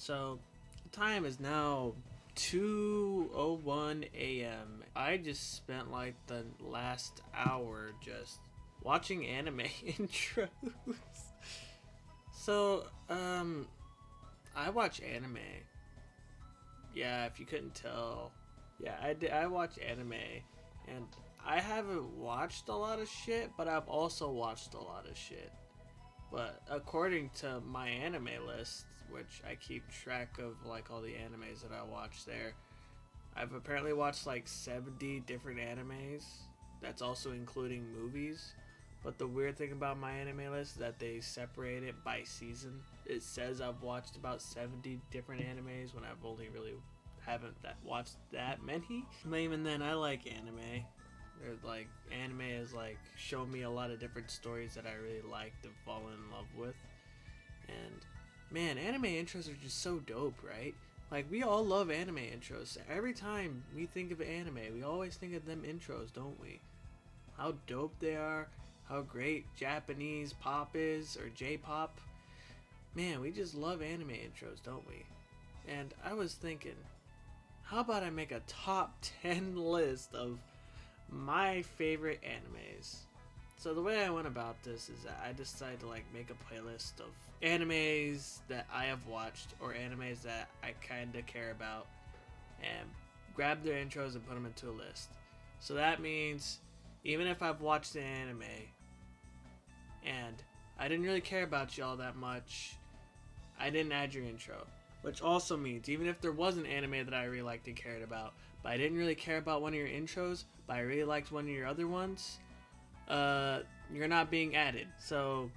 So, the time is now 2:01 a.m. I just spent like the last hour just watching anime intros. So, I watch anime. Yeah, if you couldn't tell. Yeah, I watch anime, and I haven't watched a lot of shit, but I've also watched a lot of shit. But according to my anime list, which I keep track of like all the animes that I watch there, I've apparently watched like 70 different animes. That's also including movies. But the weird thing about my anime list is that they separate it by season. It says I've watched about 70 different animes when I've only really haven't watched that many. But even then, I like anime. They're like anime has like shown me a lot of different stories that I really liked and fallen in love with. And man, anime intros are just so dope, right? Like we all love anime intros. Every time we think of anime, we always think of them intros, don't we? How dope they are, how great Japanese pop is or J-pop. Man, we just love anime intros, don't we? And I was thinking, how about I make a top 10 list of my favorite animes? So the way I went about this is that I decided to like make a playlist of animes that I have watched or animes that I kind of care about and grab their intros and put them into a list. So that means even if I've watched the anime and I didn't really care about you all that much, I didn't add your intro. Which also means even if there was an anime that I really liked and cared about, but I didn't really care about one of your intros, but I really liked one of your other ones, you're not being added. So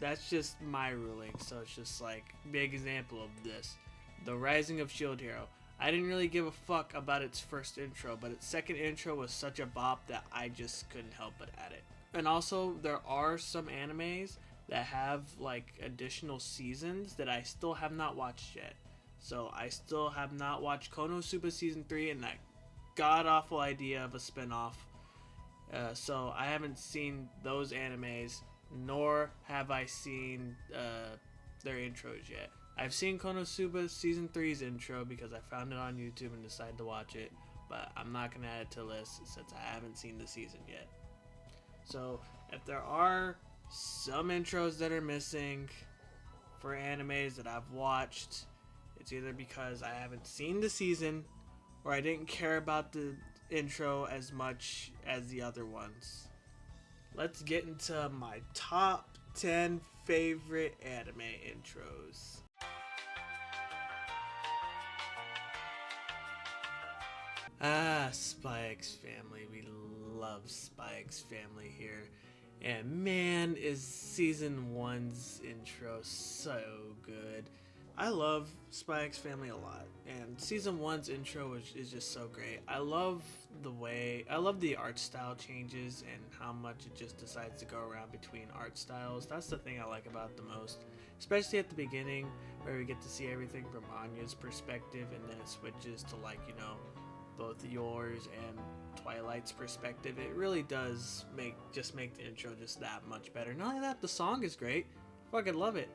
that's just my ruling. So it's just like big example of this. The Rising of Shield Hero. I didn't really give a fuck about its first intro, but its second intro was such a bop that I just couldn't help but add it. And also there are some animes that have like additional seasons that I still have not watched yet. So I still have not watched Konosuba season 3 and that god awful idea of a spin-off. So I haven't seen those animes, nor have I seen their intros yet. I've seen Konosuba season 3's intro because I found it on YouTube and decided to watch it, but I'm not gonna add it to the list since I haven't seen the season yet. So if there are some intros that are missing for animes that I've watched, it's either because I haven't seen the season or I didn't care about the intro as much as the other ones. Let's get into my top 10 favorite anime intros. Spy X Family. We love Spy X Family here. And man, is season 1's intro so good. I love Spy X Family a lot, and season 1's intro is just so great. I love the art style changes and how much it just decides to go around between art styles. That's the thing I like about it the most, especially at the beginning where we get to see everything from Anya's perspective, and then it switches to like, both yours and Twilight's perspective. It really does make the intro just that much better. Not only that, the song is great. I fucking love it.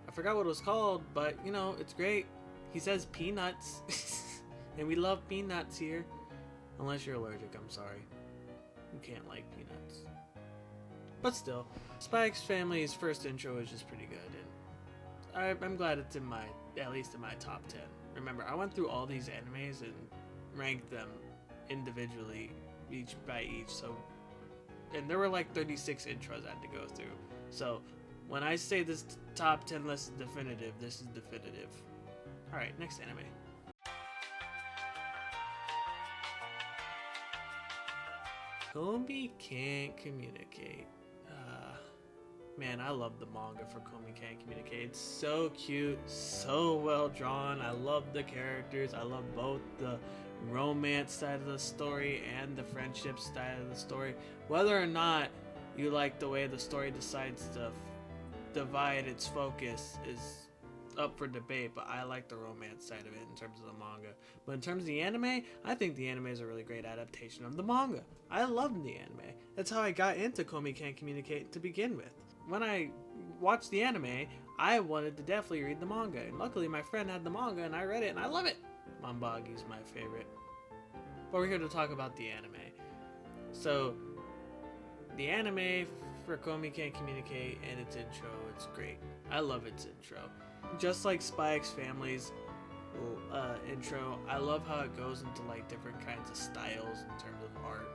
I forgot what it was called, but it's great. He says peanuts, and we love peanuts here. Unless you're allergic, I'm sorry. You can't like peanuts. But still, Spy X Family's first intro is just pretty good, and I'm glad it's at least in my top 10. Remember, I went through all these animes and ranked them individually, each by each. So, and there were like 36 intros I had to go through. So, when I say this top 10 list is definitive, this is definitive. Alright, next anime. Komi Can't Communicate. Man, I love the manga for Komi Can't Communicate. It's so cute, so well drawn. I love the characters. I love both the romance side of the story and the friendship side of the story. Whether or not you like the way the story decides to divide its focus is up for debate, but I like the romance side of it in terms of the manga. But in terms of the anime, I think the anime is a really great adaptation of the manga. I love the anime. That's how I got into Komi Can't Communicate to begin with. When I watched the anime, I wanted to definitely read the manga, and luckily my friend had the manga and I read it and I love it. Mambagi's my favorite. But we're here to talk about the anime. So, the anime for Komi Can't Communicate and its intro, it's great. I love its intro. Just like Spy X Family's intro, I love how it goes into like different kinds of styles in terms of art.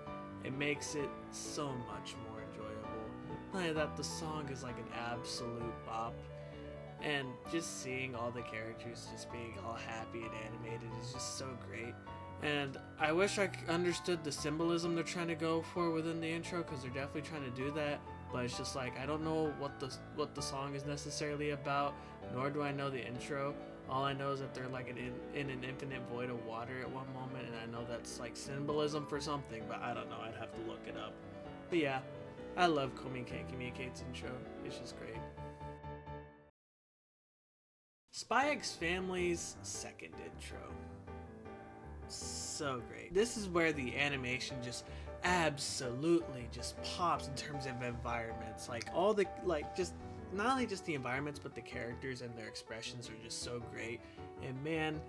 It makes it so much more enjoyable. Not only that, the song is like an absolute bop. And just seeing all the characters just being all happy and animated is just so great. And I wish I understood the symbolism they're trying to go for within the intro, because they're definitely trying to do that. But it's just like, I don't know what the song is necessarily about, nor do I know the intro. All I know is that they're like in an infinite void of water at one moment, and I know that's like symbolism for something, but I don't know. I'd have to look it up. But yeah, I love Komi Can't Communicate's intro. It's just great. Spy X Family's second intro. So great. This is where the animation just absolutely just pops in terms of environments. Like all the, like, just not only just the environments, but the characters and their expressions are just so great. And man,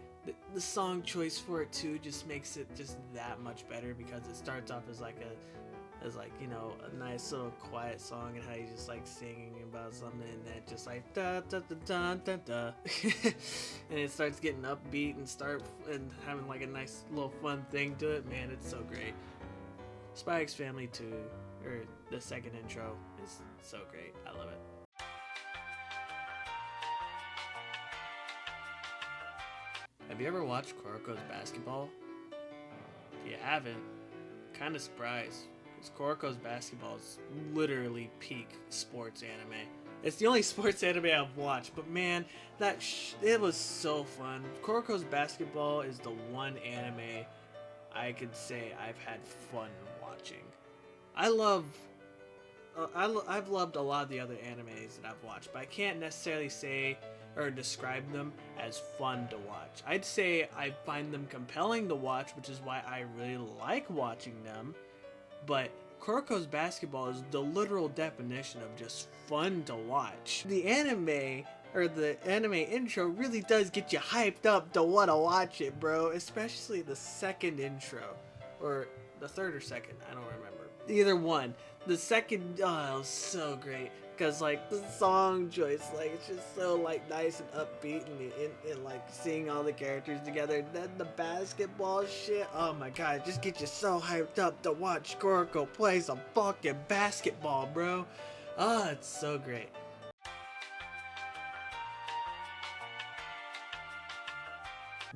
the song choice for it too just makes it just that much better, because it starts off as like you know, a nice little quiet song, and how you just like singing about something, and then just like da da da da da da and it starts getting upbeat and having like a nice little fun thing to it. Man, it's so great. Spy X Family 2, or the second intro, is so great. I love it. Have you ever watched Kuroko's Basketball? If you haven't, kind of surprised. Kuroko's Basketball is literally peak sports anime. It's the only sports anime I've watched, but man, it was so fun. Kuroko's Basketball is the one anime I could say I've had fun watching. I've loved a lot of the other animes that I've watched, but I can't necessarily say or describe them as fun to watch. I'd say I find them compelling to watch, which is why I really like watching them. But Kuroko's Basketball is the literal definition of just fun to watch. The anime, or the anime intro, really does get you hyped up to want to watch it, bro. Especially the second intro. Or the third or second, I don't remember. Either one. The second, oh, it was so great. Because, like, the song choice, like, it's just so, like, nice and upbeat, and like, seeing all the characters together. And then the basketball shit, oh my god, it just gets you so hyped up to watch Kuroko play some fucking basketball, bro. Oh, it's so great.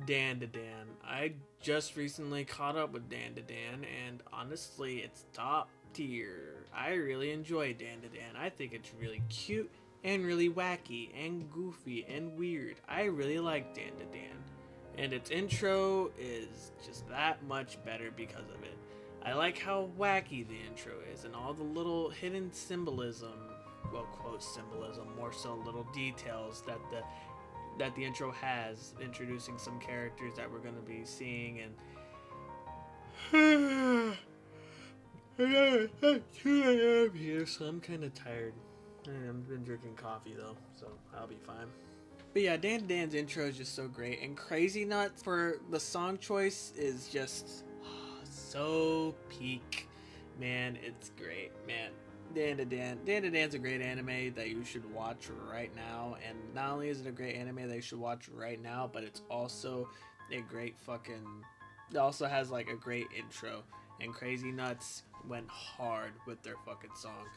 Dan to Dan. I just recently caught up with Dan to Dan, and honestly, it's top tier. I really enjoy Dan to Dan. I think it's really cute and really wacky and goofy and weird. I really like Dan to Dan, and its intro is just that much better because of it. I like how wacky the intro is, and all the little hidden symbolism, well, quote symbolism, more so little details that the intro has, introducing some characters that we're going to be seeing. And I'm 2 a.m. here, so I'm kind of tired. I've been drinking coffee though, so I'll be fine. But yeah, Dan Dan's intro is just so great, and Crazy Nuts for the song choice is just so peak. Man, it's great, man. Dan to Dan's a great anime that you should watch right now. And not only is it a great anime that you should watch right now, but it's also a great it also has like a great intro. And Crazy Nuts went hard with their fucking song.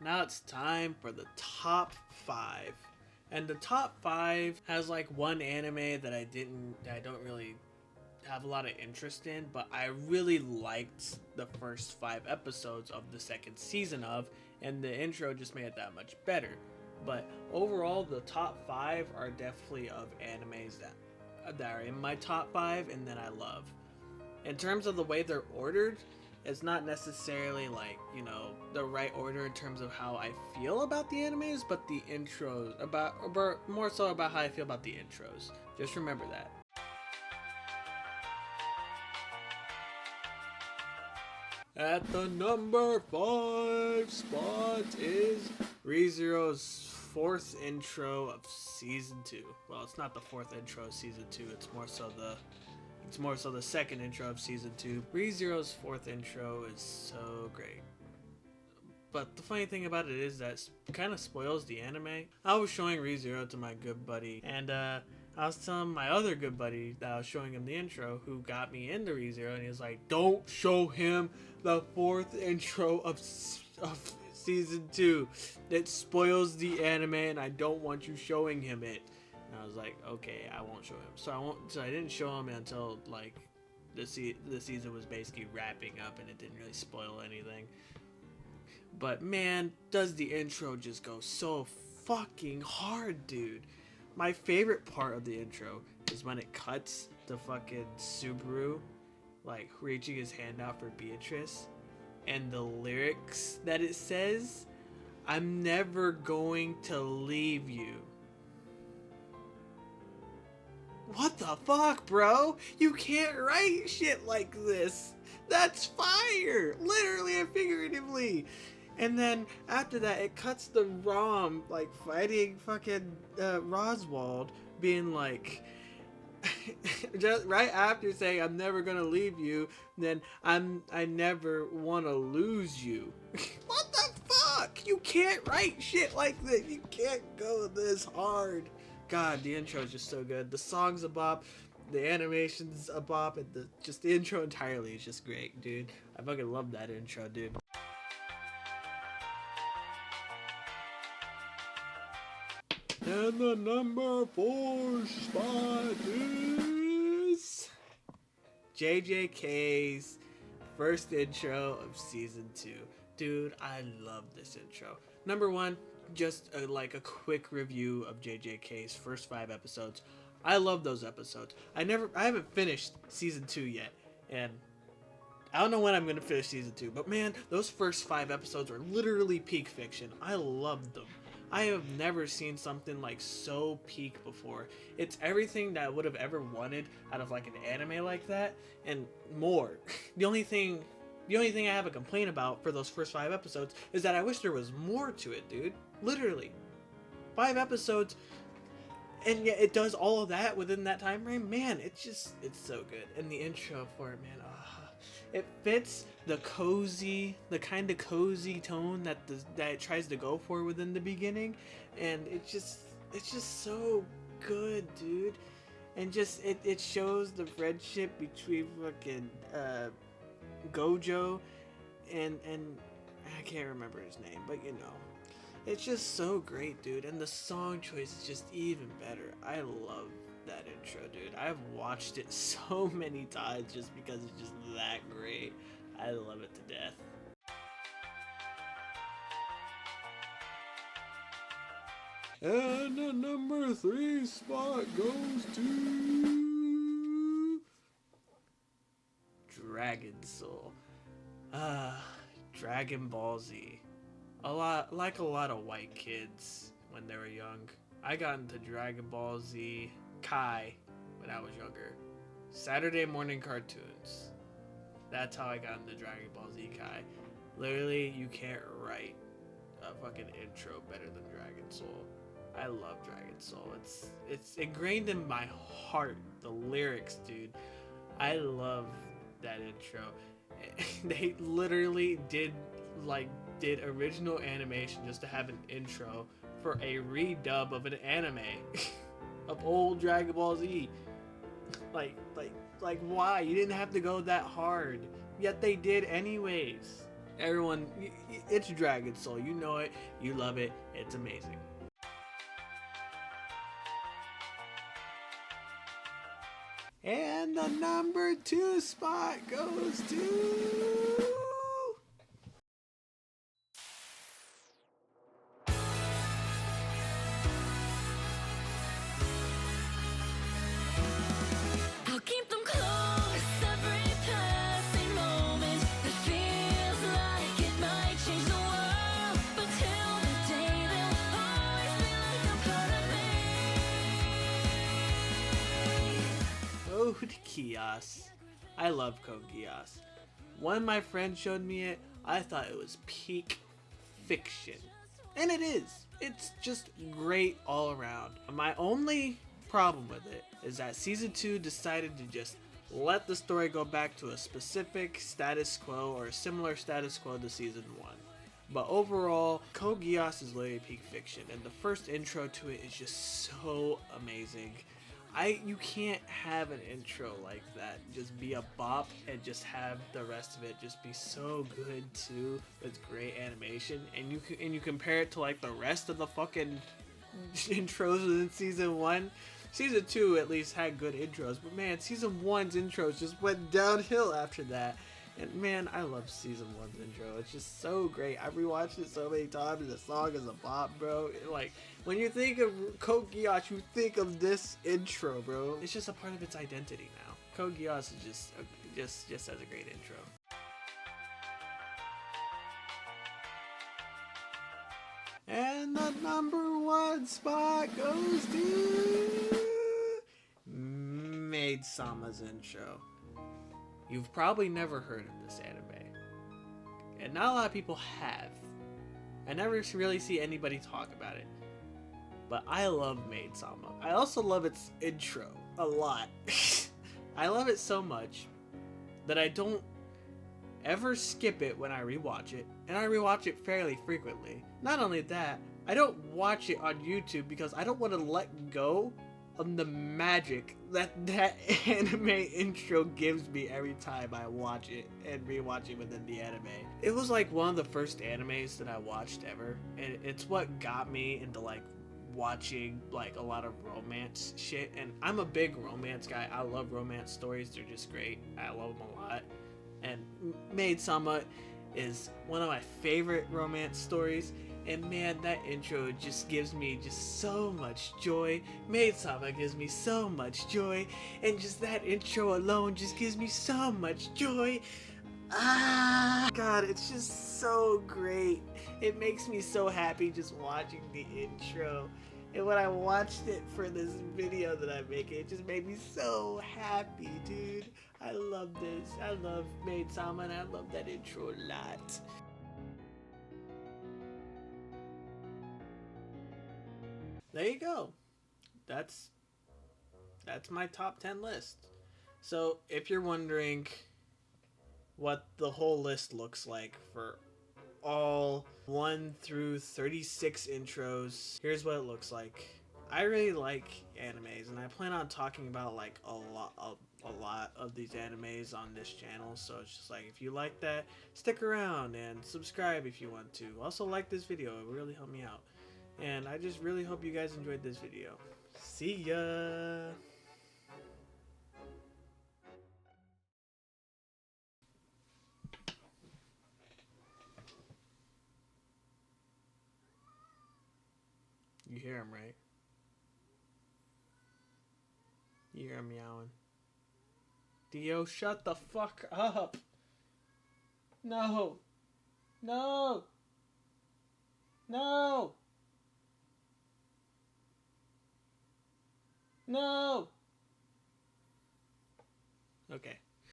Now it's time for the top 5. And the top 5 has like one anime that I don't really have a lot of interest in, but I really liked the first 5 episodes of the second season of, and the intro just made it that much better. But overall, the top 5 are definitely of animes that are in my top 5 and that I love. In terms of the way they're ordered, it's not necessarily like, you know, the right order in terms of how I feel about the animes, but the intros, more so about how I feel about the intros. Just remember that. At the number 5 spot is ReZero's fourth intro of season 2. Well, it's not the fourth intro of season 2. It's more so the second intro of season 2. ReZero's fourth intro is so great. But the funny thing about it is that it kind of spoils the anime. I was showing ReZero to my good buddy, and I was telling my other good buddy that I was showing him the intro, who got me into ReZero, and he was like, "Don't show him the fourth intro of season 2. It spoils the anime, and I don't want you showing him it." And I was like, "Okay, I won't show him." So I didn't show him until like the season was basically wrapping up, and it didn't really spoil anything. But man, does the intro just go so fucking hard, dude. My favorite part of the intro is when it cuts to fucking Subaru, like, reaching his hand out for Beatrice, and the lyrics that it says, "I'm never going to leave you." What the fuck, bro? You can't write shit like this. That's fire! Literally and figuratively. And then after that, it cuts the Rom like fighting fucking Roswald, being like, just right after saying, "I'm never gonna leave you," then I never wanna lose you. What the fuck? You can't write shit like this. You can't go this hard. God, the intro is just so good. The song's a bop, the animation's a bop, and the intro entirely is just great, dude. I fucking love that intro, dude. And the number 4 spot is JJK's first intro of season 2. Dude, I love this intro. Number 1, just like a quick review of JJK's first 5 episodes. I love those episodes. I haven't finished season 2 yet, and I don't know when I'm gonna finish season 2, but man, those first 5 episodes are literally peak fiction. I loved them. I have never seen something like so peak before. It's everything that I would have ever wanted out of like an anime like that, and more. The only thing I have a complaint about for those first 5 episodes is that I wish there was more to it, dude. Literally. 5 episodes, and yet it does all of that within that time frame. Man, it's so good. And the intro for it, man, it fits the kind of cozy tone that it tries to go for within the beginning, and it's just so good, dude. And just it shows the friendship between fucking Gojo and I can't remember his name, but you know, it's just so great, dude. And the song choice is just even better. I love that intro, dude. I've watched it so many times just because it's just that great. I love it to death. And the number 3 spot goes to Dragon Soul. Dragon Ball Z. A lot of white kids when they were young. I got into Dragon Ball Z Kai when I was younger. Saturday morning cartoons. That's how I got into Dragon Ball Z Kai. Literally, you can't write a fucking intro better than Dragon Soul. I love Dragon Soul. It's ingrained in my heart. The lyrics, dude. I love that intro. They literally did original animation just to have an intro for a redub of an anime of old Dragon Ball Z. Like why? You didn't have to go that hard. Yet they did anyways. Everyone, it's Dragon Soul. You know it. You love it. It's amazing. And the number 2 spot goes to Code Geass. I love Code Geass. When my friend showed me it, I thought it was peak fiction. And it is. It's just great all around. My only problem with it is that season 2 decided to just let the story go back to a specific status quo or a similar status quo to season 1. But overall, Code Geass is literally peak fiction, and the first intro to it is just so amazing. You can't have an intro like that just be a bop and just have the rest of it just be so good too, with great animation, and you compare it to like the rest of the fucking intros within season 1. Season 2 at least had good intros, but man, season 1's intros just went downhill after that. And man, I love season 1's intro. It's just so great. I've rewatched it so many times, and the song is a bop, bro. Like, when you think of Code Geass, you think of this intro, bro. It's just a part of its identity now. Code Geass is just has a great intro. And the #1 spot goes to Maid-sama's intro. You've probably never heard of this anime, and not a lot of people have. I never really see anybody talk about it, but I love Maid-sama. I also love its intro a lot. I love it so much that I don't ever skip it when I rewatch it, and I rewatch it fairly frequently. Not only that, I don't watch it on YouTube because I don't want to let go of the magic that anime intro gives me every time I watch it and rewatch it within the anime. It was like one of the first animes that I watched ever, and it's what got me into like watching like a lot of romance shit, and I'm a big romance guy. I love romance stories. They're just great. I love them a lot. And Maid-sama is one of my favorite romance stories. And man, that intro just gives me just so much joy. Maid-sama gives me so much joy. And just that intro alone just gives me so much joy. Ah, God, it's just so great. It makes me so happy just watching the intro. And when I watched it for this video that I'm making, it just made me so happy, dude. I love this. I love Maid-sama, and I love that intro a lot. There you go. That's my top 10 list. So if you're wondering what the whole list looks like for all 1 through 36 intros, here's what it looks like. I really like animes, and I plan on talking about like a lot of these animes on this channel. So it's just like, if you like that, stick around and subscribe if you want to. Also like this video, it really helped me out. And I just really hope you guys enjoyed this video. See ya! You hear him, right? You hear him meowing. Dio, shut the fuck up! No! No! No! No! Okay.